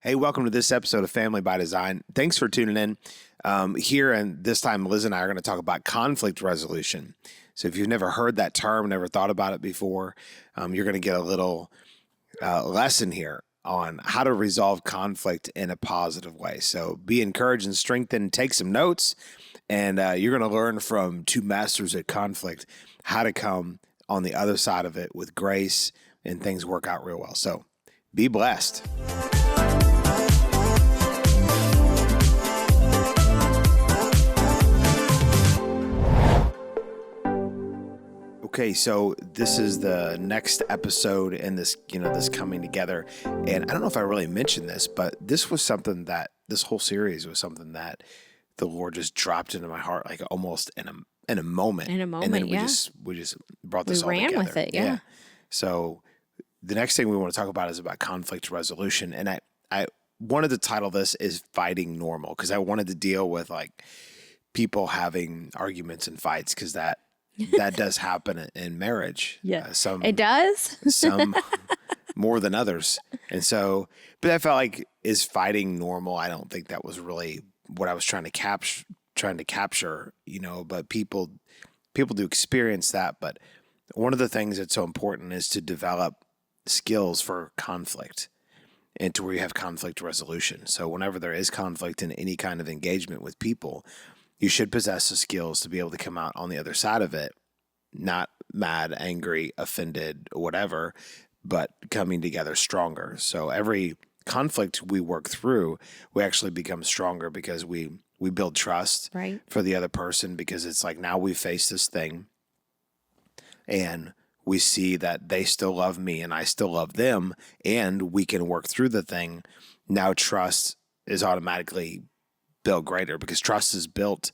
Hey, welcome to this episode of Family by Design. Thanks for tuning in. Here and this time, Liz and I are going to talk about conflict resolution. So if you've never heard that term, never thought about it before, you're going to get a little lesson here on how to resolve conflict in a positive way. So be encouraged and strengthened. Take some notes, and you're going to learn from two masters at conflict how to come on the other side of it with grace and things work out real well. So be blessed. Okay, so this is the next episode in this, this coming together. And I don't know if I really mentioned this, but this was something that this whole series was something that the Lord just dropped into my heart, like almost in a moment. In a moment, and then yeah. we just brought this all together. We ran with it, yeah. So the next thing we want to talk about is about conflict resolution. And I wanted to title this is Fighting Normal, because I wanted to deal with like people having arguments and fights, because that does happen in marriage. Yeah, it does. Some more than others. And so, but I felt like, is fighting normal? I don't think that was really what I was trying to capture, but people do experience that. But one of the things that's so important is to develop skills for conflict and to where you have conflict resolution. So whenever there is conflict in any kind of engagement with people, you should possess the skills to be able to come out on the other side of it, not mad, angry, offended, whatever, but coming together stronger. So every conflict we work through, we actually become stronger because we build trust for the other person, because it's like now we face this thing and we see that they still love me and I still love them, and we can work through the thing. Now trust is automatically built greater, because trust is built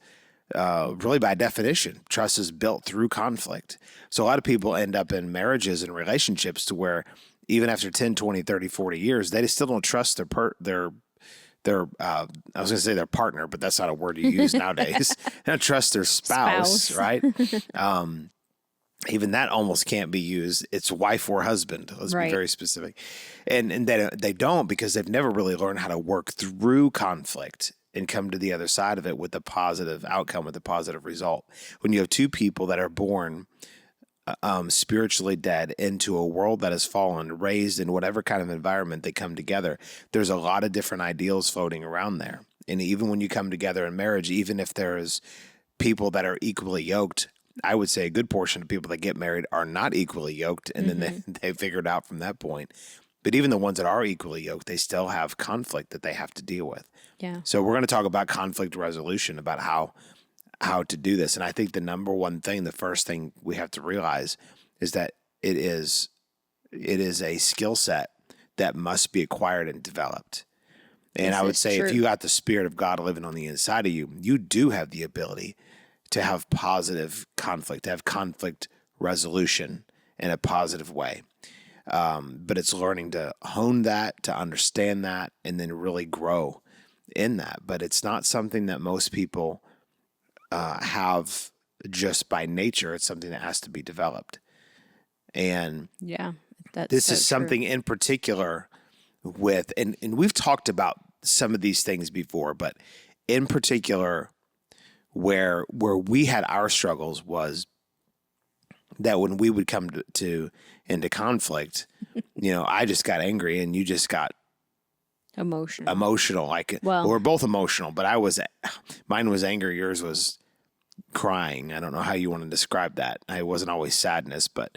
really by definition. Trust is built through conflict. So a lot of people end up in marriages and relationships to where even after 10, 20, 30, 40 years, they still don't trust their I was going to say their partner, but that's not a word you use nowadays. They don't trust their spouse. Right? Even that almost can't be used. It's wife or husband. Let's be very specific. And they don't, because they've never really learned how to work through conflict and come to the other side of it with a positive outcome, with a positive result. When you have two people that are born spiritually dead into a world that has fallen, raised in whatever kind of environment they come together, there's a lot of different ideals floating around there. And even when you come together in marriage, even if there's people that are equally yoked, I would say a good portion of people that get married are not equally yoked, and then they figure it out from that point. But even the ones that are equally yoked, they still have conflict that they have to deal with. Yeah. So we're going to talk about conflict resolution, about how to do this. And I think the number one thing, the first thing we have to realize is that it is a skill set that must be acquired and developed. And I would say, if you got the Spirit of God living on the inside of you, you do have the ability to have positive conflict, to have conflict resolution in a positive way. But it's learning to hone that, to understand that, and then really grow in that. But it's not something that most people have just by nature. It's something that has to be developed. And this is something in particular with, and we've talked about some of these things before, but in particular where we had our struggles was that when we would come into conflict, I just got angry and you just got emotional. Like, we're both emotional, but mine was anger. Yours was crying. I don't know how you want to describe that. It wasn't always sadness, but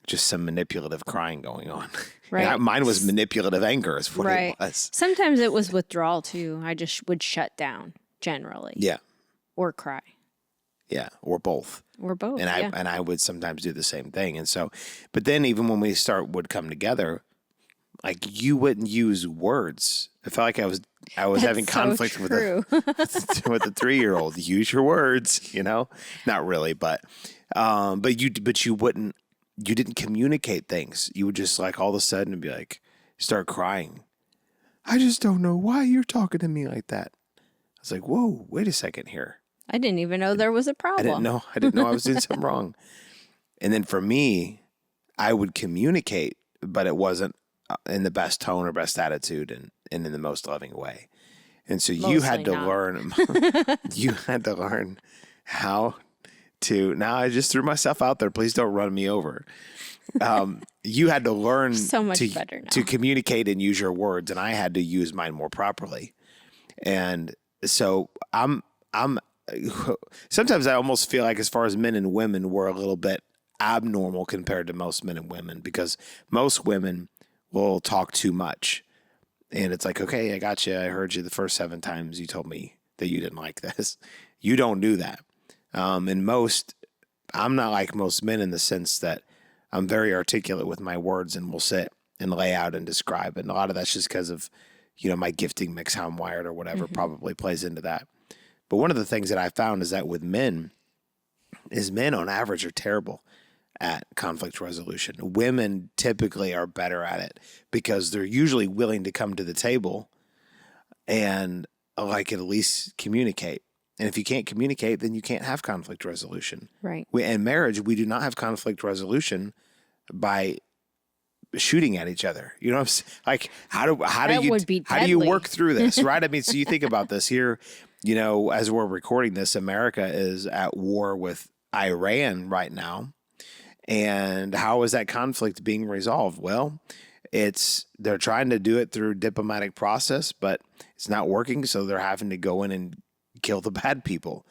just some manipulative crying going on. Right. Mine was manipulative anger is what it was. Sometimes it was withdrawal too. I just would shut down generally. Yeah. Or cry. Yeah. Or both. And I would sometimes do the same thing. And so, but then even when we would come together, like you wouldn't use words. I felt like I was having conflict with a 3-year-old. Use your words, not really, but you didn't communicate things. You would just like all of a sudden be like, start crying. I just don't know why you're talking to me like that. I was like, whoa, wait a second here. I didn't even know there was a problem. I didn't know I was doing something wrong. And then for me, I would communicate, but it wasn't in the best tone or best attitude. and in the most loving way. And so you Mostly had to not. learn, you had to learn how to, now I just threw myself out there. Please don't run me over. You had to learn So much better to now. communicate and use your words, and I had to use mine more properly. And so I'm sometimes I almost feel like, as far as men and women, we're a little bit abnormal compared to most men and women, because most women will talk too much. And it's like, okay, I got you. I heard you the first 7 times you told me that you didn't like this. You don't do that. And I'm not like most men in the sense that I'm very articulate with my words and will sit and lay out and describe. And a lot of that's just because of, my gifting mix, how I'm wired or whatever probably plays into that. But one of the things that I found is that with men on average are terrible at conflict resolution. Women typically are better at it because they're usually willing to come to the table and like at least communicate. And if you can't communicate, then you can't have conflict resolution. Right. In marriage, we do not have conflict resolution by shooting at each other. You know what I'm saying? Like, how do you deadly. work through this, right? I mean, so you think about this here, as we're recording this, America is at war with Iran right now. And how is that conflict being resolved? Well, they're trying to do it through diplomatic process, but it's not working. So they're having to go in and kill the bad people.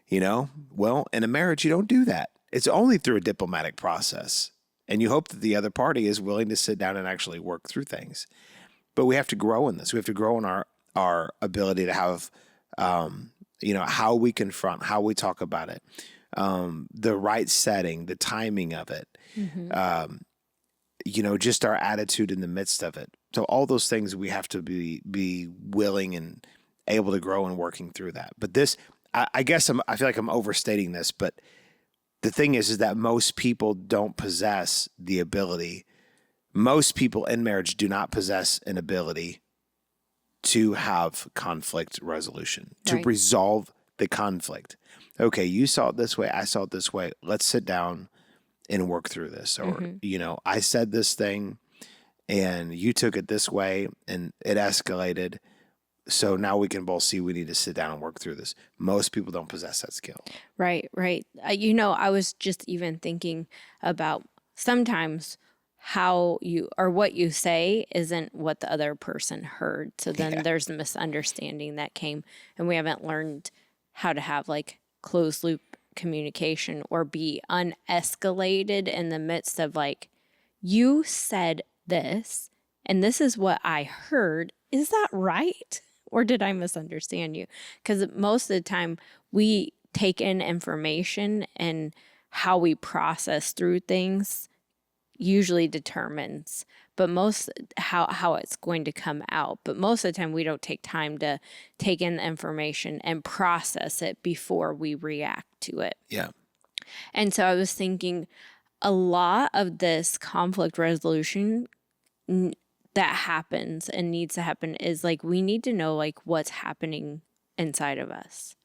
Well, in a marriage, you don't do that. It's only through a diplomatic process. And you hope that the other party is willing to sit down and actually work through things. But we have to grow in this. We have to grow in our ability to have, how we confront, how we talk about it, the right setting, the timing of it, just our attitude in the midst of it. So all those things we have to be willing and able to grow and working through that. But this, I guess I feel like I'm overstating this, but the thing is that most people don't possess the ability. Most people in marriage do not possess an ability to have conflict resolution, to Right. resolve the conflict. Okay, you saw it this way, I saw it this way. Let's sit down and work through this. Or, I said this thing and you took it this way and it escalated. So now we can both see we need to sit down and work through this. Most people don't possess that skill. Right. I was just even thinking about sometimes how you or what you say isn't what the other person heard. So then there's a misunderstanding that came, and we haven't learned how to have like closed loop communication or be unescalated in the midst of like, you said this and this is what I heard. Is that right? Or did I misunderstand you? Because most of the time we take in information, and how we process through things usually determines how it's going to come out. But most of the time we don't take time to take in the information and process it before we react to it. Yeah. And so I was thinking a lot of this conflict resolution that happens and needs to happen is like, we need to know like what's happening inside of us.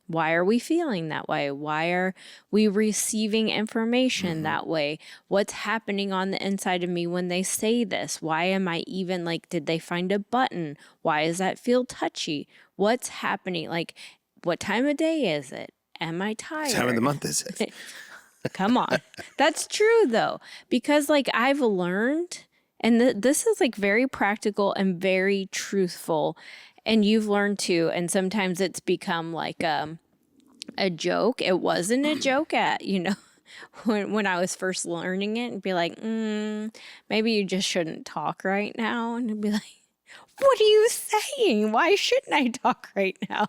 Why are we feeling that way? Why are we receiving information that way? What's happening on the inside of me when they say this? Why am I even like, did they find a button? Why does that feel touchy? What's happening? Like, what time of day is it? Am I tired? What time of the month is it? Come on. That's true though, because like I've learned, and this is like very practical and very truthful, and you've learned too. And sometimes it's become like a joke. It wasn't a joke when I was first learning it, and be like, maybe you just shouldn't talk right now. And I'd be like, what are you saying? Why shouldn't I talk right now?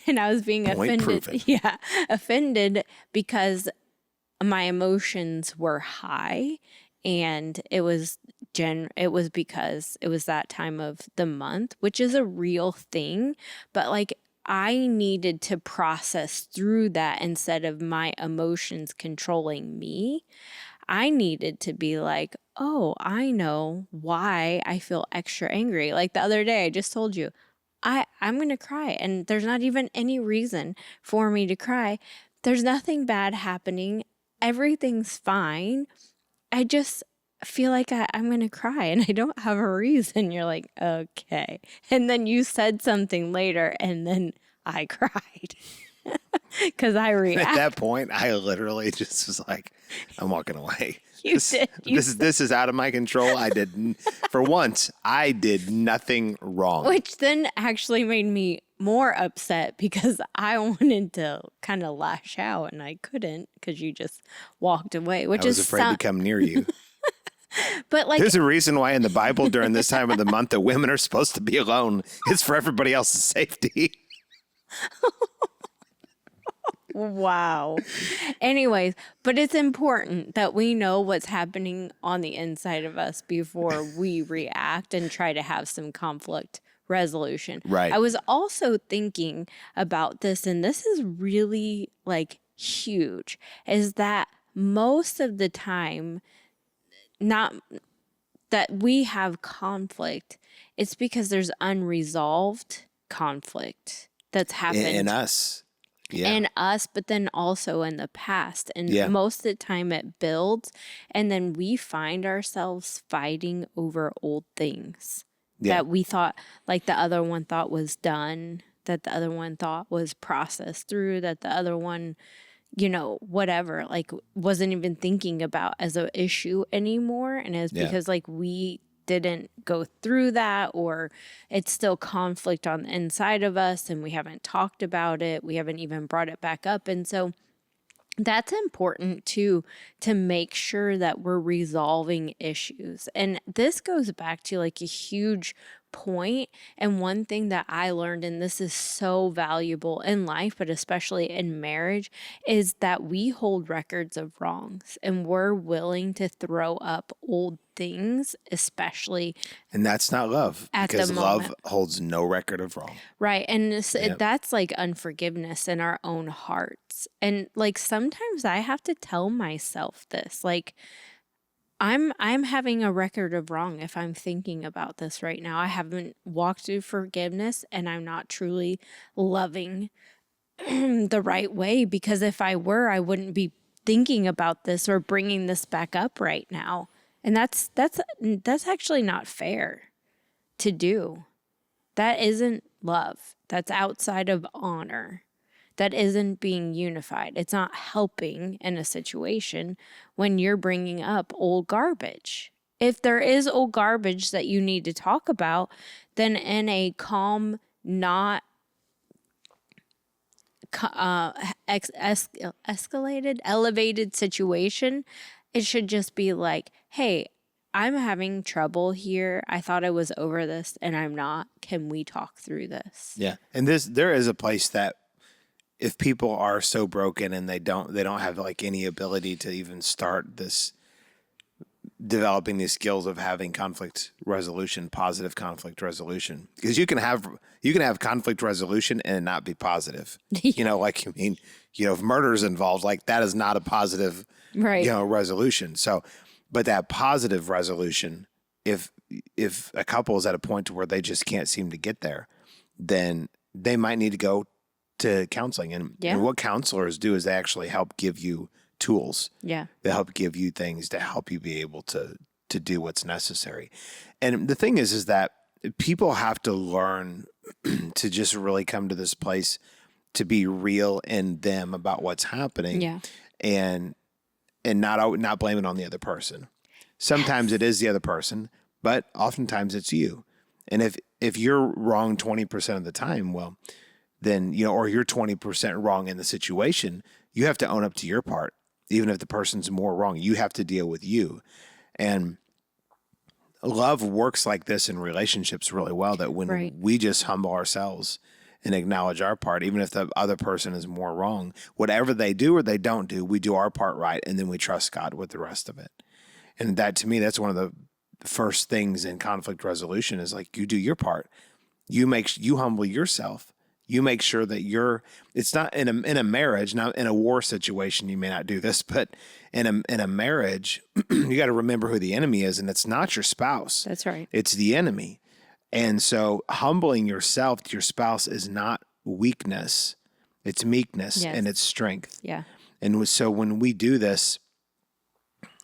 And I was being Point offended. proven. Yeah, offended because my emotions were high, and it was because it was that time of the month, which is a real thing. But like, I needed to process through that instead of my emotions controlling me. I needed to be like, oh, I know why I feel extra angry. Like the other day, I just told you, I'm going to cry. And there's not even any reason for me to cry. There's nothing bad happening. Everything's fine. I just feel like I'm going to cry and I don't have a reason. You're like, okay. And then you said something later and then I cried because I At react. that point, I literally just was like, I'm walking away. You did. This is out of my control. For once, I did nothing wrong. Which then actually made me more upset because I wanted to kind of lash out and I couldn't because you just walked away, which I was afraid to come near you. But like, There's a reason why in the Bible during this time of the month that women are supposed to be alone. It's for everybody else's safety. wow. Anyways, but it's important that we know what's happening on the inside of us before we react and try to have some conflict resolution. Right. I was also thinking about this, and this is really like huge, is that most of the time, not that we have conflict, it's because there's unresolved conflict that's happened In us. Yeah. in us, but then also in the past. And Yeah. most of the time it builds, and then we find ourselves fighting over old things that we thought, like the other one thought was done, that the other one thought was processed through, that the other one, whatever, like wasn't even thinking about as an issue anymore. And it's because like we didn't go through that, or it's still conflict on the inside of us and we haven't talked about it. We haven't even brought it back up. And so that's important too, to make sure that we're resolving issues. And this goes back to like a huge point. And one thing that I learned, and this is so valuable in life, but especially in marriage, is that we hold records of wrongs and we're willing to throw up old things, especially. And that's not love, because love holds no record of wrong. Right. And that's like unforgiveness in our own hearts. And like sometimes I have to tell myself this, like, I'm having a record of wrong if I'm thinking about this right now. I haven't walked through forgiveness and I'm not truly loving the right way, because if I were, I wouldn't be thinking about this or bringing this back up right now. And that's actually not fair to do. That isn't love. That's outside of honor. That isn't being unified. It's not helping in a situation when you're bringing up old garbage. If there is old garbage that you need to talk about, then in a calm, not escalated, elevated situation, it should just be like, hey, I'm having trouble here. I thought I was over this and I'm not. Can we talk through this? Yeah. And there is a place that if people are so broken and they don't have like any ability to even start this, developing these skills of having conflict resolution, positive conflict resolution, because you can have conflict resolution and it not be positive. If murder is involved, like that is not a positive, right, resolution. So, but that positive resolution, if a couple is at a point to where they just can't seem to get there, then they might need to go to counseling. And what counselors do is they actually help give you tools. Yeah. They help give you things to help you be able to do what's necessary. And the thing is that people have to learn to just really come to this place to be real in them about what's happening. Yeah. And not blame it on the other person. Sometimes it is the other person, but oftentimes it's you. And if you're wrong 20% of the time, well, then, or you're 20% wrong in the situation, you have to own up to your part. Even if the person's more wrong, you have to deal with you. And love works like this in relationships really well, that when we just humble ourselves and acknowledge our part, even if the other person is more wrong, whatever they do or they don't do, we do our part right, and then we trust God with the rest of it. And that, to me, that's one of the first things in conflict resolution is like, you do your part. You humble yourself. You make sure that it's not in a marriage, now in a war situation, you may not do this, but in a marriage, you got to remember who the enemy is, and it's not your spouse. That's right. It's the enemy. And so humbling yourself to your spouse is not weakness. It's meekness and it's strength. Yeah. And so when we do this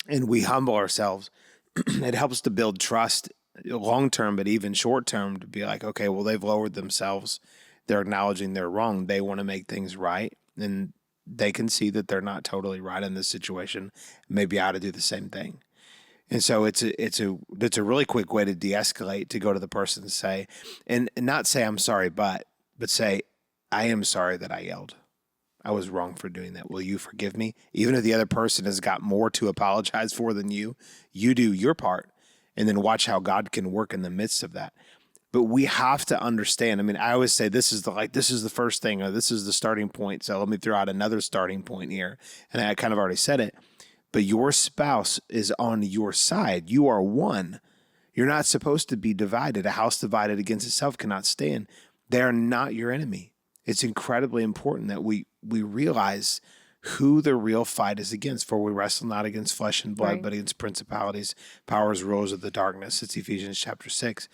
and we humble ourselves it helps to build trust long term, but even short term, to be like, okay, well, they've lowered themselves. They're acknowledging they're wrong. They want to make things right. And they can see that they're not totally right in this situation. Maybe I ought to do the same thing. And so it's a really quick way to de-escalate, to go to the person and say, and not say I'm sorry, but say I am sorry that I yelled. I was wrong for doing that. Will you forgive me? Even if the other person has got more to apologize for than you do your part, and then watch how God can work in the midst of that. But we have to understand. I mean, I always say this is the first thing, or this is the starting point. So let me throw out another starting point here. And I kind of already said it, but your spouse is on your side. You are one. You're not supposed to be divided. A house divided against itself cannot stand. They're not your enemy. It's incredibly important that we realize who the real fight is against. For we wrestle not against flesh and blood, but against principalities, powers, rulers of the darkness. It's Ephesians chapter 6.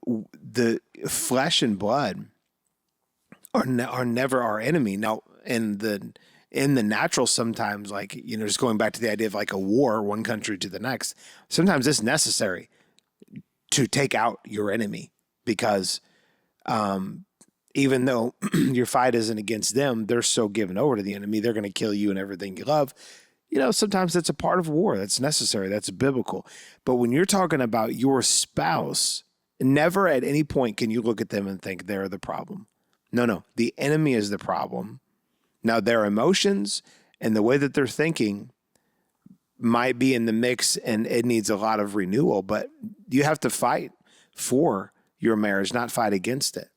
The flesh and blood are never our enemy. Now, in the natural, sometimes, like, just going back to the idea of like a war, one country to the next, sometimes it's necessary to take out your enemy, because even though your fight isn't against them, they're so given over to the enemy, they're going to kill you and everything you love. Sometimes that's a part of war. That's necessary. That's biblical. But when you're talking about your spouse, never at any point can you look at them and think they're the problem. No. The enemy is the problem. Now, their emotions and the way that they're thinking might be in the mix, and it needs a lot of renewal, but you have to fight for your marriage, not fight against it.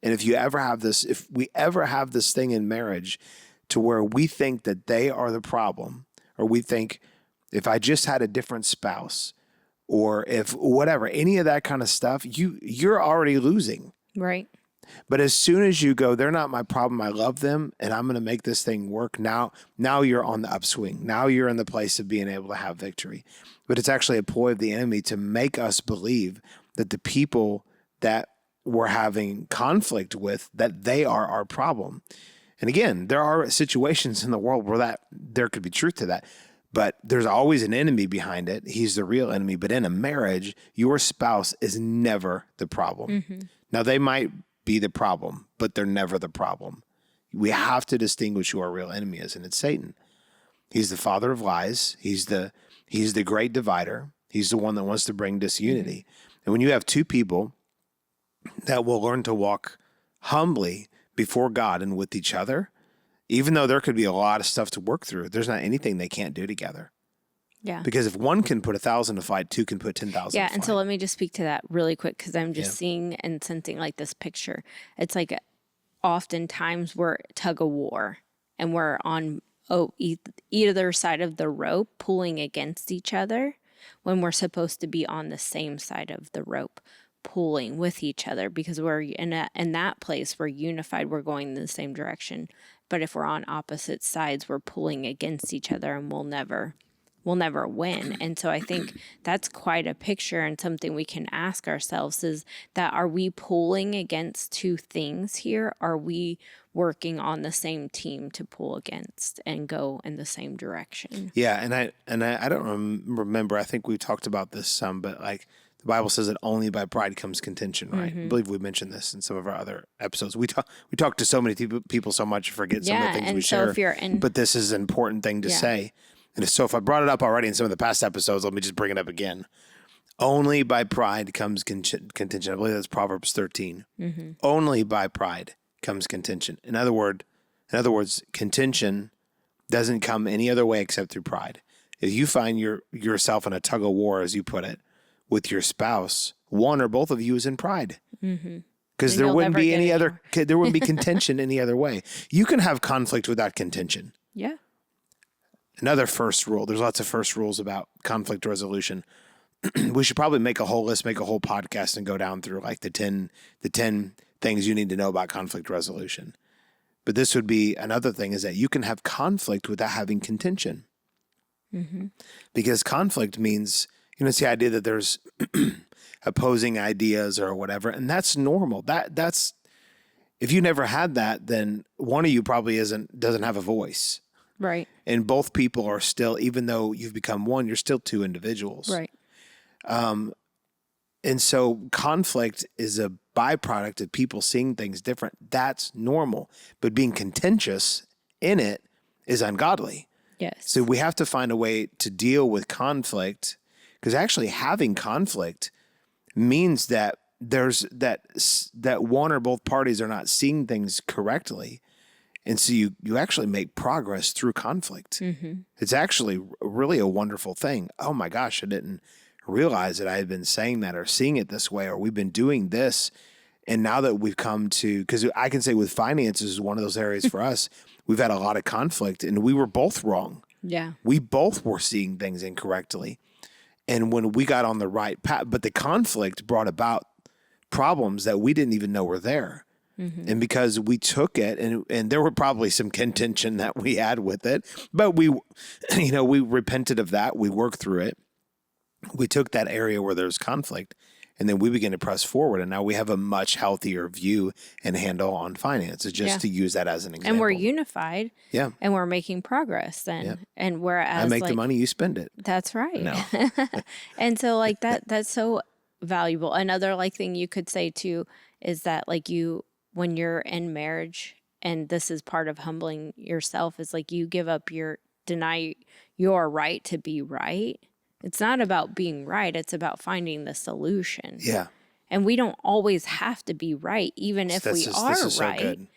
And if we ever have this thing in marriage to where we think that they are the problem, or we think if I just had a different spouse, or if whatever, any of that kind of stuff, you're already losing. Right. But as soon as you go, they're not my problem, I love them, and I'm going to make this thing work, now you're on the upswing. Now you're in the place of being able to have victory. But it's actually a ploy of the enemy to make us believe that the people that we're having conflict with, that they are our problem. And again, there are situations in the world where there could be truth to that, but there's always an enemy behind it. He's the real enemy. But in a marriage, your spouse is never the problem. Mm-hmm. Now, they might be the problem, but they're never the problem. We have to distinguish who our real enemy is, and it's Satan. He's the father of lies. He's the great divider. He's the one that wants to bring disunity. Mm-hmm. And when you have two people that will learn to walk humbly before God and with each other, even though there could be a lot of stuff to work through, there's not anything they can't do together. Yeah. Because if one can put 1,000 to fight, two can put 10,000 Yeah. to And fight. so let me just speak to that really quick, because I'm just seeing and sensing like this picture. It's like oftentimes we're tug of war, and we're on either side of the rope pulling against each other, when we're supposed to be on the same side of the rope pulling with each other, because we're in that place, we're unified, we're going in the same direction. But if we're on opposite sides, we're pulling against each other, and we'll never win. And so I think that's quite a picture, and something we can ask ourselves is that, are we pulling against two things here? Are we working on the same team to pull against and go in the same direction? Yeah, and I don't remember. I think we talked about this some, but like the Bible says that only by pride comes contention, right? Mm-hmm. I believe we mentioned this in some of our other episodes. We talk to so many people so much, forget some of the things we share. But this is an important thing to say. And so if I brought it up already in some of the past episodes, let me just bring it up again. Only by pride comes contention. I believe that's Proverbs 13. Mm-hmm. Only by pride comes contention. In other words, contention doesn't come any other way except through pride. If you find yourself in a tug of war, as you put it, with your spouse, one or both of you is in pride. Mm-hmm. Because there wouldn't be there wouldn't be contention any other way. You can have conflict without contention. Yeah. Another first rule. There's lots of first rules about conflict resolution. We should probably make a whole list, make a whole podcast, and go down through like the 10 things you need to know about conflict resolution. But this would be another thing, is that you can have conflict without having contention. Mm-hmm. Because conflict means, it's the idea that there's opposing ideas or whatever, and that's normal. That's if you never had that, then one of you probably doesn't have a voice. Right. And both people are still, even though you've become one, you're still two individuals. Right. And so conflict is a byproduct of people seeing things different. That's normal. But being contentious in it is ungodly. Yes. So we have to find a way to deal with conflict, because actually having conflict means that there's that one or both parties are not seeing things correctly. And so you actually make progress through conflict. Mm-hmm. It's actually really a wonderful thing. Oh my gosh, I didn't realize that I had been saying that or seeing it this way, or we've been doing this. And now that we've come to, because I can say with finances is one of those areas for us, we've had a lot of conflict and we were both wrong. Yeah. We both were seeing things incorrectly. And when we got on the right path, but the conflict brought about problems that we didn't even know were there. Mm-hmm. And because we took it, and there were probably some contention that we had with it, but we repented of that. We worked through it. We took that area where there's conflict, and then we began to press forward. And now we have a much healthier view and handle on finances, just to use that as an example. And we're unified. Yeah. And we're making progress. And whereas I make the money, you spend it. That's right. No. And so like that's so valuable. Another like thing you could say too is that like when you're in marriage, and this is part of humbling yourself, is like you deny your right to be right. It's not about being right. It's about finding the solution. Yeah. And we don't always have to be right, even if we are right.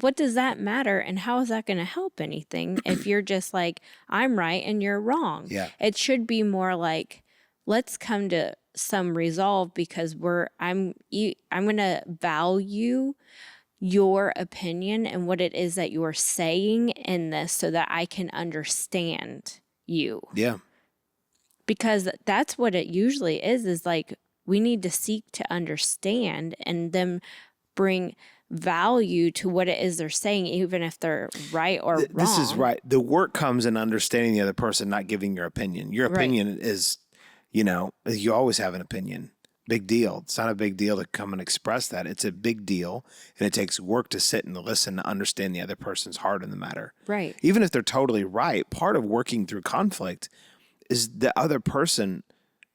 What does that matter? And how is that going to help anything if you're just like, I'm right and you're wrong? Yeah. It should be more like, let's come to some resolve, because I'm going to value your opinion and what it is that you're saying in this so that I can understand you. Yeah. Because that's what it usually is like we need to seek to understand and then bring value to what it is they're saying, even if they're right or wrong. This is right. The work comes in understanding the other person, not giving your opinion. Your opinion is, you always have an opinion. Big deal. It's not a big deal to come and express that. It's a big deal, and it takes work to sit and listen to understand the other person's heart in the matter. Right. Even if they're totally right, part of working through conflict is the other person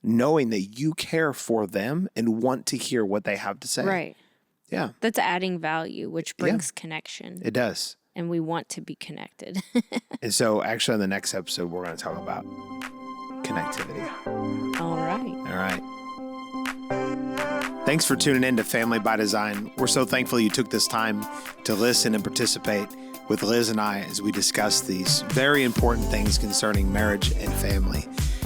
knowing that you care for them and want to hear what they have to say. Right. Yeah. That's adding value, which brings connection. It does. And we want to be connected. And so actually in the next episode, we're going to talk about connectivity. All right. All right. Thanks for tuning in to Family by Design. We're so thankful you took this time to listen and participate with Liz and I as we discuss these very important things concerning marriage and family.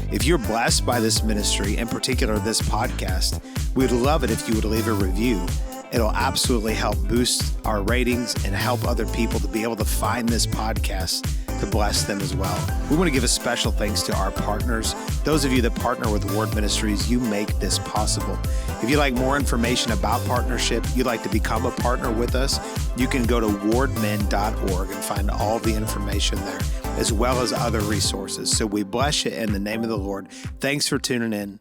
If you're blessed by this ministry, in particular this podcast, we'd love it if you would leave a review. It'll absolutely help boost our ratings and help other people to be able to find this podcast to bless them as well. We want to give a special thanks to our partners. Those of you that partner with Ward Ministries, you make this possible. If you'd like more information about partnership, you'd like to become a partner with us, you can go to wardmen.org and find all the information there, as well as other resources. So we bless you in the name of the Lord. Thanks for tuning in.